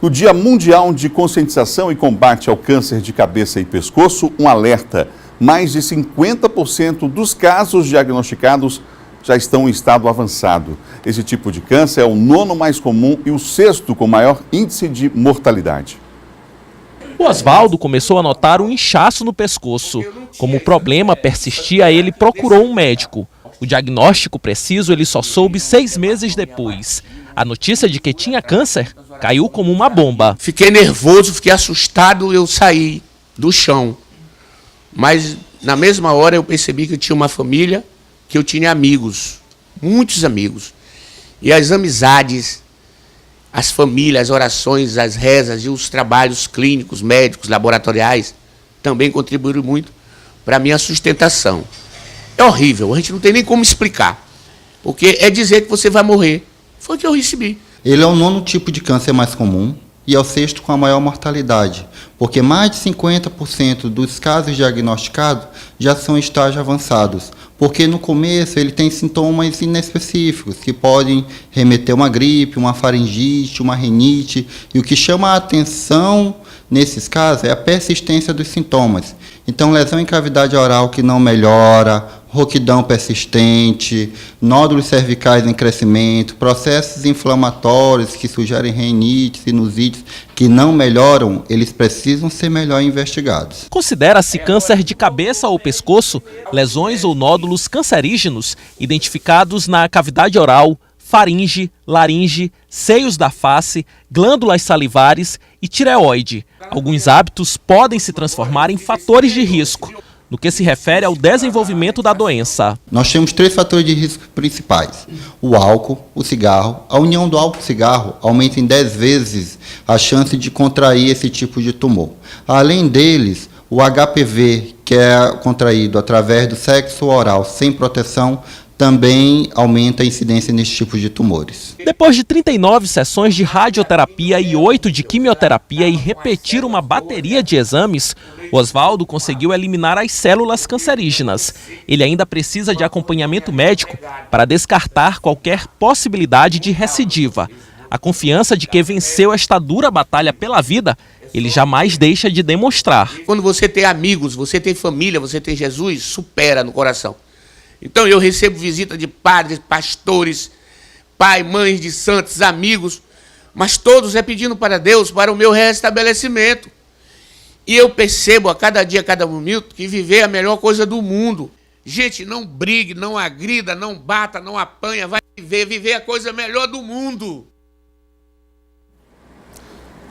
No Dia Mundial de Conscientização e Combate ao Câncer de Cabeça e Pescoço, um alerta. Mais de 50% dos casos diagnosticados já estão em estado avançado. Esse tipo de câncer é o 9º mais comum e o 6º com maior índice de mortalidade. O Osvaldo começou a notar um inchaço no pescoço. Como o problema persistia, ele procurou um médico. O diagnóstico preciso ele só soube 6 meses depois. A notícia de que tinha câncer caiu como uma bomba. Fiquei nervoso, fiquei assustado, eu saí do chão. Mas na mesma hora eu percebi que eu tinha uma família, que eu tinha amigos, muitos amigos. E as amizades, as famílias, as orações, as rezas e os trabalhos clínicos, médicos, laboratoriais também contribuíram muito para a minha sustentação. É horrível, a gente não tem nem como explicar, porque é dizer que você vai morrer. Foi o que eu recebi. Ele é o 9º tipo de câncer mais comum e é o 6º com a maior mortalidade, porque mais de 50% dos casos diagnosticados já são em estágios avançados, porque no começo ele tem sintomas inespecíficos, que podem remeter a uma gripe, uma faringite, uma rinite, e o que chama a atenção nesses casos é a persistência dos sintomas. Então, lesão em cavidade oral que não melhora, rouquidão persistente, nódulos cervicais em crescimento, processos inflamatórios que sugerem rinite, sinusites, que não melhoram, eles precisam ser melhor investigados. Considera-se câncer de cabeça ou pescoço, lesões ou nódulos cancerígenos identificados na cavidade oral, faringe, laringe, seios da face, glândulas salivares e tireoide. Alguns hábitos podem se transformar em fatores de risco, no que se refere ao desenvolvimento da doença. Nós temos 3 fatores de risco principais: o álcool, o cigarro. A união do álcool e cigarro aumenta em 10 vezes a chance de contrair esse tipo de tumor. Além deles, o HPV, que é contraído através do sexo oral sem proteção, também aumenta a incidência nesse tipo de tumores. Depois de 39 sessões de radioterapia e 8 de quimioterapia e repetir uma bateria de exames, Osvaldo conseguiu eliminar as células cancerígenas. Ele ainda precisa de acompanhamento médico para descartar qualquer possibilidade de recidiva. A confiança de que venceu esta dura batalha pela vida, ele jamais deixa de demonstrar. Quando você tem amigos, você tem família, você tem Jesus, supera no coração. Então eu recebo visita de padres, pastores, pai, mães de santos, amigos, mas todos é pedindo para Deus para o meu restabelecimento. E eu percebo a cada dia, a cada minuto, que viver é a melhor coisa do mundo. Gente, não brigue, não agrida, não bata, não apanha, vai viver é a coisa melhor do mundo.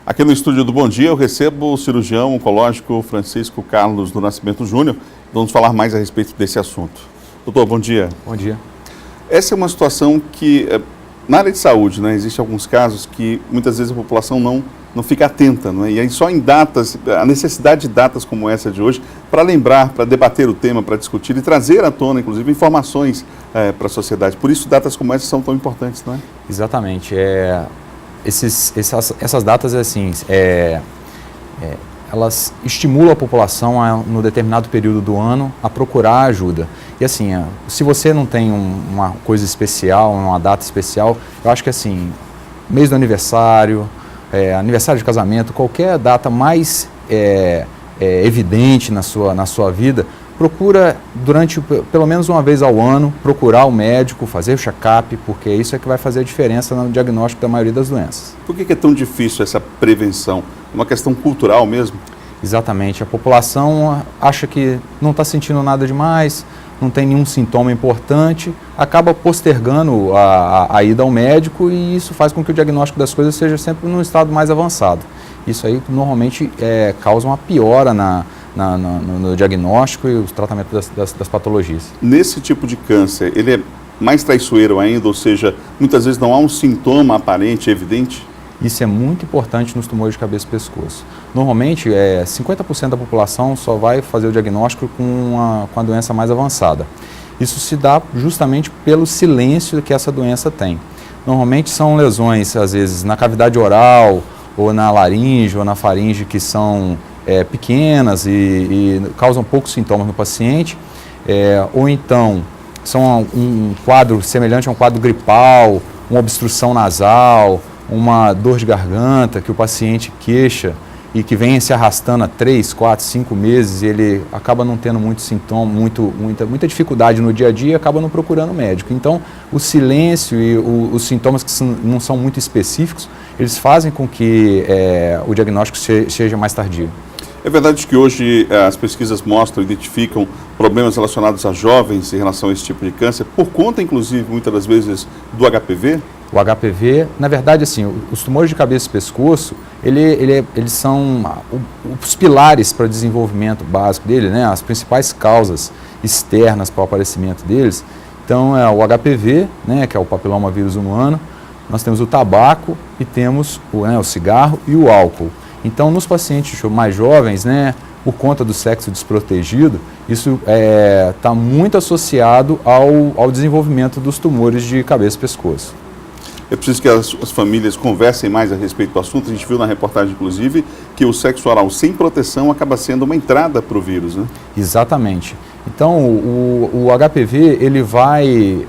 Aqui no estúdio do Bom Dia eu recebo o cirurgião oncológico Francisco Carlos do Nascimento Júnior. Vamos falar mais a respeito desse assunto. Doutor, bom dia. Bom dia. Essa é uma situação que, na área de saúde, né, existem alguns casos que muitas vezes a população não fica atenta, não é? E aí só em datas, a necessidade de datas como essa de hoje, para lembrar, para debater o tema, para discutir e trazer à tona, inclusive, informações para a sociedade. Por isso, datas como essa são tão importantes, não é? Exatamente. Essas datas, assim, elas estimulam a população, no determinado período do ano, a procurar ajuda. E assim, se você não tem uma coisa especial, uma data especial, eu acho que assim, mês do aniversário, aniversário de casamento, qualquer data mais evidente na sua vida, procura, pelo menos uma vez ao ano, procurar o médico, fazer o check-up, porque isso é que vai fazer a diferença no diagnóstico da maioria das doenças. Por que é tão difícil essa prevenção? É uma questão cultural mesmo? Exatamente. A população acha que não está sentindo nada demais, não tem nenhum sintoma importante, acaba postergando a ida ao médico e isso faz com que o diagnóstico das coisas seja sempre num estado mais avançado. Isso aí normalmente causa uma piora no diagnóstico e os tratamentos das patologias. Nesse tipo de câncer, ele é mais traiçoeiro ainda, ou seja, muitas vezes não há um sintoma aparente, evidente? Isso é muito importante nos tumores de cabeça e pescoço. Normalmente, 50% da população só vai fazer o diagnóstico com a doença mais avançada. Isso se dá justamente pelo silêncio que essa doença tem. Normalmente são lesões, às vezes, na cavidade oral, ou na laringe, ou na faringe, que são pequenas e causam poucos sintomas no paciente, ou então são um quadro semelhante a um quadro gripal, uma obstrução nasal, uma dor de garganta que o paciente queixa e que vem se arrastando há 3, 4, 5 meses, e ele acaba não tendo muito sintoma, muita dificuldade no dia a dia e acaba não procurando médico. Então, o silêncio e os sintomas que não são muito específicos, eles fazem com que o diagnóstico seja mais tardio. É verdade que hoje as pesquisas mostram, identificam problemas relacionados a jovens em relação a esse tipo de câncer, por conta, inclusive, muitas das vezes, do HPV? O HPV, na verdade, assim, os tumores de cabeça e pescoço, eles são os pilares para o desenvolvimento básico dele, né? As principais causas externas para o aparecimento deles. Então, é o HPV, né, que é o papiloma vírus humano, nós temos o tabaco e temos o cigarro e o álcool. Então, nos pacientes mais jovens, né, por conta do sexo desprotegido, isso está muito associado ao desenvolvimento dos tumores de cabeça e pescoço. É preciso que as famílias conversem mais a respeito do assunto. A gente viu na reportagem, inclusive, que o sexo oral sem proteção acaba sendo uma entrada para o vírus, né? Exatamente. Então, o HPV ele vai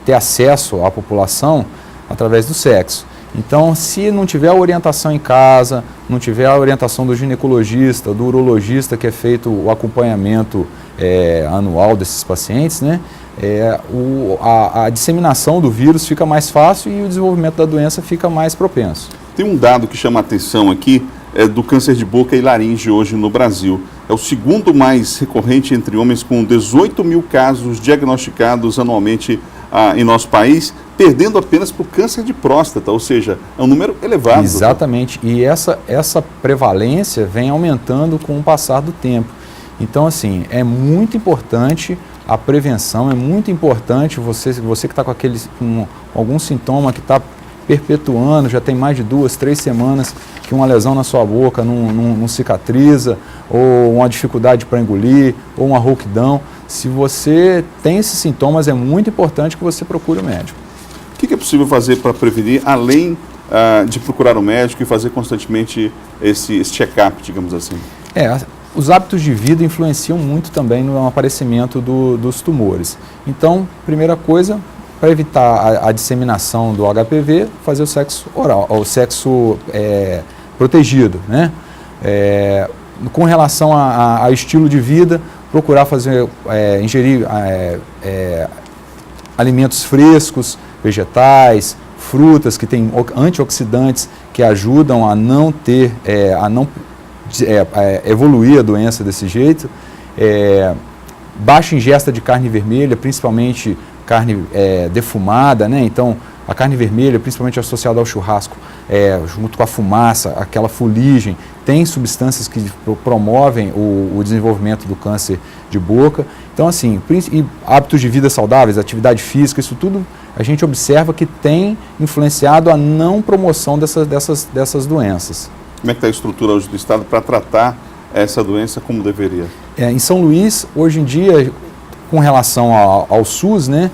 ter acesso à população através do sexo. Então, se não tiver a orientação em casa, não tiver a orientação do ginecologista, do urologista, que é feito o acompanhamento anual desses pacientes, né, a disseminação do vírus fica mais fácil e o desenvolvimento da doença fica mais propenso. Tem um dado que chama a atenção aqui, do câncer de boca e laringe hoje no Brasil. É o segundo mais recorrente entre homens, com 18 mil casos diagnosticados anualmente em nosso país, perdendo apenas para o câncer de próstata, ou seja, é um número elevado. Exatamente, e essa prevalência vem aumentando com o passar do tempo. Então, assim, é muito importante a prevenção, é muito importante você que está com algum sintoma que está perpetuando, já tem mais de 2, 3 semanas que uma lesão na sua boca não cicatriza, ou uma dificuldade para engolir, ou uma rouquidão. Se você tem esses sintomas, é muito importante que você procure o médico. O que é possível fazer para prevenir, além de procurar o médico e fazer constantemente esse check-up, digamos assim? Os hábitos de vida influenciam muito também no aparecimento dos tumores. Então, primeira coisa, para evitar a disseminação do HPV, fazer o sexo oral, o sexo protegido, né? Com relação a estilo de vida, procurar ingerir alimentos frescos, vegetais, frutas que têm antioxidantes que ajudam a não ter, evoluir a doença desse jeito. Baixa ingesta de carne vermelha, principalmente carne defumada, né? Então, a carne vermelha, principalmente associada ao churrasco, junto com a fumaça, aquela fuligem, tem substâncias que promovem o desenvolvimento do câncer de boca. Então, assim, e hábitos de vida saudáveis, atividade física, isso tudo a gente observa que tem influenciado a não promoção dessas doenças. Como é que está a estrutura hoje do Estado para tratar essa doença como deveria? Em São Luís, hoje em dia, com relação ao SUS, né,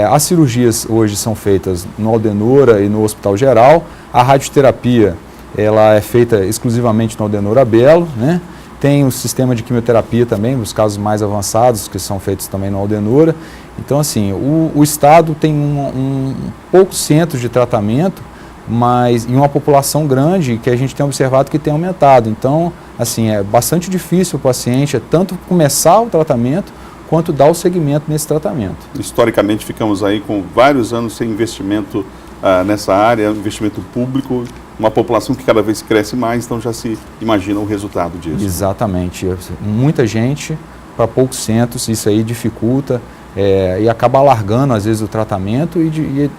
as cirurgias hoje são feitas no Aldenora e no Hospital Geral. A radioterapia ela é feita exclusivamente no Aldenora Belo, né? Tem o sistema de quimioterapia também, os casos mais avançados, que são feitos também no Aldenora. Então, assim, o Estado tem poucos centros de tratamento, mas em uma população grande que a gente tem observado que tem aumentado. Então, assim, é bastante difícil o paciente tanto começar o tratamento quanto dar o seguimento nesse tratamento. Historicamente, ficamos aí com vários anos sem investimento nessa área, investimento público, uma população que cada vez cresce mais, então já se imagina o resultado disso. Exatamente. Muita gente para poucos centros, isso aí dificulta e acaba alargando, às vezes, o tratamento e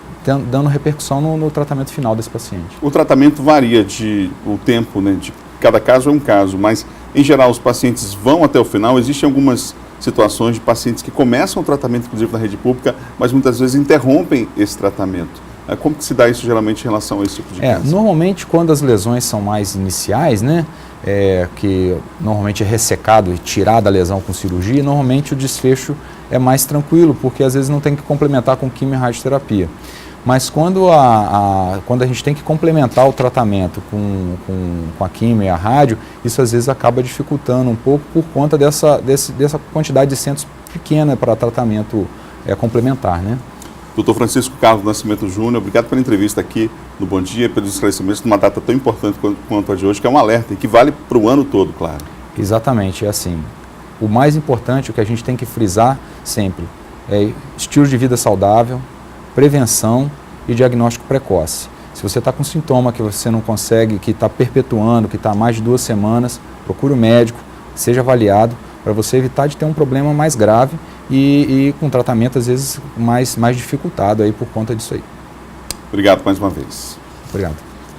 dando repercussão no tratamento final desse paciente. O tratamento varia o tempo, né, de cada caso é um caso, mas, em geral, os pacientes vão até o final. Existem algumas situações de pacientes que começam o tratamento, inclusive na rede pública, mas muitas vezes interrompem esse tratamento. Como que se dá isso geralmente em relação a esse tipo de câncer? Normalmente, quando as lesões são mais iniciais, né, que normalmente é ressecado e tirada a lesão com cirurgia, normalmente o desfecho é mais tranquilo, porque às vezes não tem que complementar com quimio e radioterapia. Mas quando a gente tem que complementar o tratamento com a quimio e a rádio, isso às vezes acaba dificultando um pouco por conta dessa quantidade de centros pequena para tratamento complementar, né? Dr. Francisco Carlos Nascimento Júnior, obrigado pela entrevista aqui no Bom Dia, pelos esclarecimentos numa data tão importante quanto a de hoje, que é um alerta e que vale para o ano todo, claro. Exatamente, é assim. O mais importante, o que a gente tem que frisar sempre, é estilo de vida saudável, prevenção e diagnóstico precoce. Se você está com sintoma que você não consegue, que está perpetuando, que está há mais de 2 semanas, procure o médico, seja avaliado, para você evitar de ter um problema mais grave e com tratamento, às vezes, mais dificultado aí por conta disso aí. Obrigado mais uma vez. Obrigado.